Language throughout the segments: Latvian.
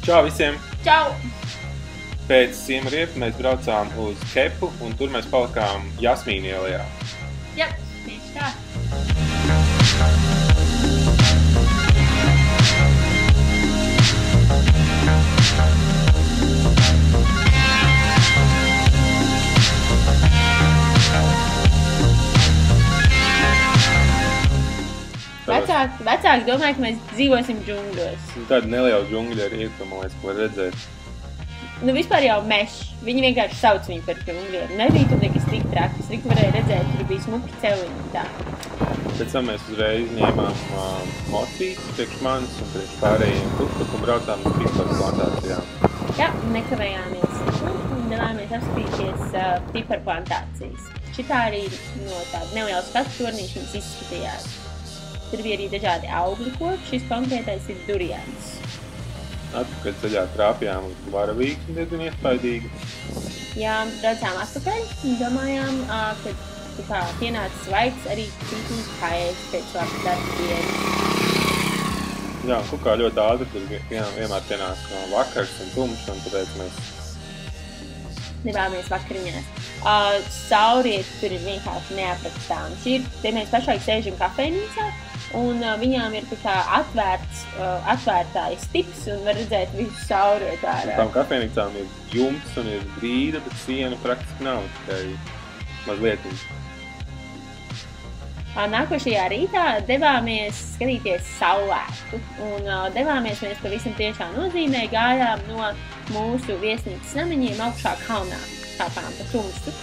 Čau visiem! Čau! Pēc Siemariepa mēs braucām uz Kepu un tur mēs palikām Jasmīna ielajā. Jā, tieši tā. Vecāki domāja, ka mēs dzīvosim džungļos. Tāda neliela džungļa arī ir, man liekas, ko redzēt. Nu, vispār jau mešs. Viņi vienkārši sauc viņu par džungļiem. Nebija tur nekas tik traki. Es tikai varēju redzēt, tur bija smuki celiņi tā. Pēc tam mēs uzreiz ņēmām mocītes priekš manis un priekš pārējiem tuktuk un braucām uz piparu plantācijām. Jā, nekavējāmies. Un devāmies apskatīties piparu plantācijas. Šitā arī no tāda neliela skatu tornīša mums izskatījās. Tur bija arī dažādi augļu koki, šis konkrētais ir durians. Atpakaļ ceļā trāpjām uz varavīgu un diezgan iespaidīgi. Jā, braucām atpakaļ un domājām, ka pienācis laiks arī citīgi paēst pēc labi darba dienas. Jā, un kukā ļoti ātri tur vienmēr pienāk vakars un tumšs, un tāpēc mēs devāmies vakariņās. Sauriet tur ir vienkārši neaprakstām. Te mēs pašlaik sēžam kafejnīcā, un viņām ir tā kā atvērtājs tips, un var redzēt visu sauriet ārā. Tām kafejnīcām ir jumts un ir grīda, bet siena praktiski nav, tikai mazliet. Nākošajā rītā devāmies skatīties saulētu, un devāmies mēs pavisam tiešā nozīmē, gājām no mūsu viesnīcas namiņiem augšā kalnā, kāpām pa tumstu.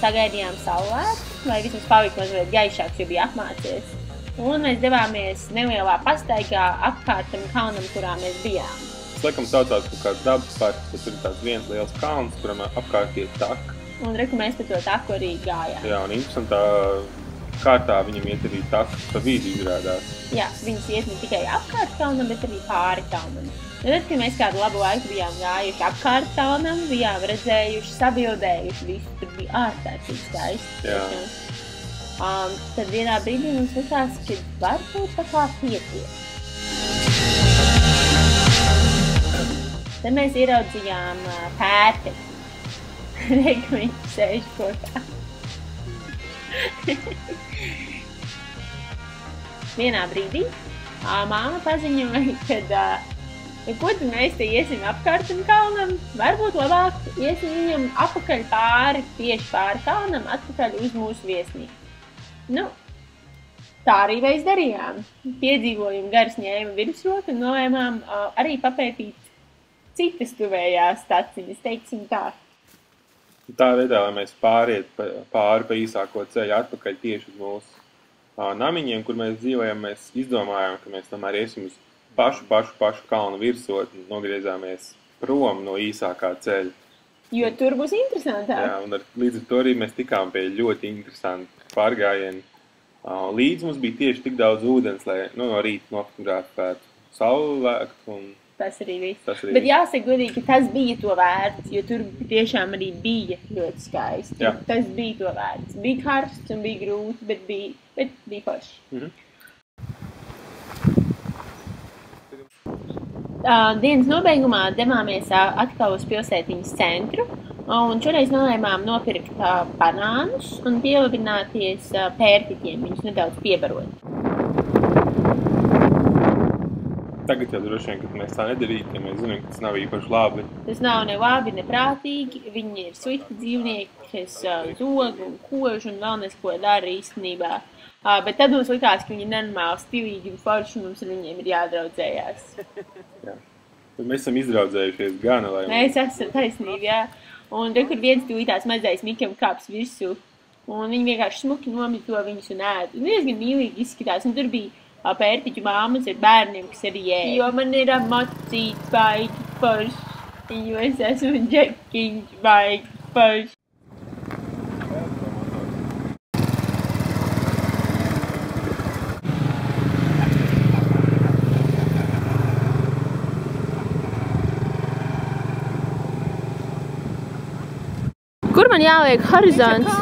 Sagaidījām saulētu, vai vismaz palika mazliet gaišāks, jo bija apmācies. Un mēs devāmies nelielā pastaigā apkārt tam kalnam, kurā mēs bijām. Tas laikam saucās kaut kāds dabas parks, bet tur ir tāds viens liels kalns, kuram apkārt ir taka. Un reku mēs pa to taku arī gājām. Jā, un interesantā kārtā viņam iet arī taka pa vidu izrādās. Jā, viņas iet ne tikai apkārt kalnam, bet arī pāri kalnam. Tad, kad mēs kādu labu laiku bijām gājuši apkārt kalnam, bijām redzējuši, sabildējuši visu, tur bija ārkārtīgi skaisti. Jā. Tad vienā brīdī mums likās, ka varbūt tā kā pietiek. Tad mēs ieraudzījām pērteķi. Reku viņš sēž kokā. Vienā brīdī māma paziņoja, ka ko tad mēs te iesim apkārt tam kalnam, varbūt labāk iesim viņam apakaļ pāri, tieši pāri kalnam, atpakaļ uz mūsu viesnīcu. Nu, tā arī mēs darījām. Piedzīvojumi garas ņēma virsroku un nolēmām arī papētīt citas tuvējās stacijas, teiksim tā. Tā veidā, lai mēs pāriet pāri pa īsāko ceļu atpakaļ tieši uz mūsu namiņiem, kur mēs dzīvojam, mēs izdomājām, ka mēs tomēr iesim uz pašu kalnu virsot un nogriezāmies prom no īsākā ceļa. Jo tur būs interesantāk. Jā, un līdz ar to arī mēs tikām pie ļoti interesanti pārgājieni. Līdz mums bija tieši tik daudz ūdens, lai no rīta nofotografētu saulēktu un tas arī viss. Bet jāsaka godīgi, ka tas bija to vērts, jo tur tiešām arī bija ļoti skaisti. Jā. Tas bija to vērts. Bija karsts un bija grūti, bet bija forši. Dienas nobeigumā devāmies atkal uz pilsētiņas centru, un šoreiz nolēmām nopirkt banānus un pielabināties pērtiķiem, viņus nedaudz piebarot. Tagad jau droši vien, kad mēs tā nedarītu, ja mēs zinām, ka tas nav īpaši labi. Tas nav ne labi, ne prātīgi, viņi ir slikti dzīvnieki, kas zog un kož un vēl nesko dara īstenībā. Bet tad mums likās, ka viņi ir nenormāli stilīgi un forši, un mums ar viņiem ir jādraudzējās. Jā. Tad mēs esam izdraudzējušies gana, lai... Mēs esam taisnīgi, jā. Un rekur viens tūlītās mazais Mikam kāps virsū, un viņi vienkārši smuki nomito viņus un ēd. Un diezgan mīlīgi izskatās, un tur bija pērtiķu māmas ar bērniem, kas arī ēd. Jo man ir mocīt baigi forši, jo es esmu džekiņš baigi forši. Kur man jāliek horizonts?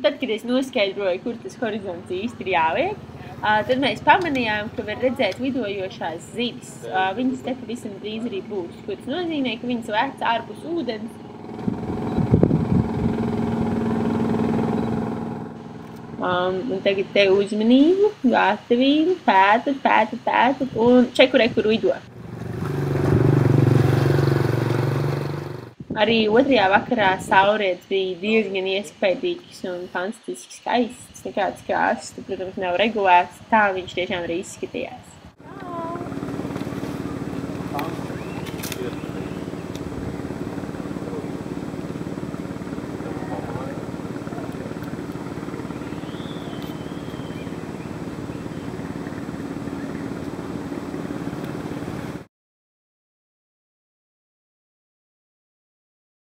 Tad, kad es noskaidroju, kur tas horizonts īsti ir jāliek, Tad mēs pamanījām, ka var redzēt lidojošās zivis. Viņas te pavisam drīz arī būs, ko tas nozīmē, ka viņas lec ārpus ūdens. Un tagad te uzmanību, gatavību, pētat, un čeku reku lido. Arī otrajā vakarā saulrietis bija diezgan iespaidīgs un fantastiski skaists. Nekādas krāsas, protams, nav regulēts. Tā viņš tiešām arī izskatījās.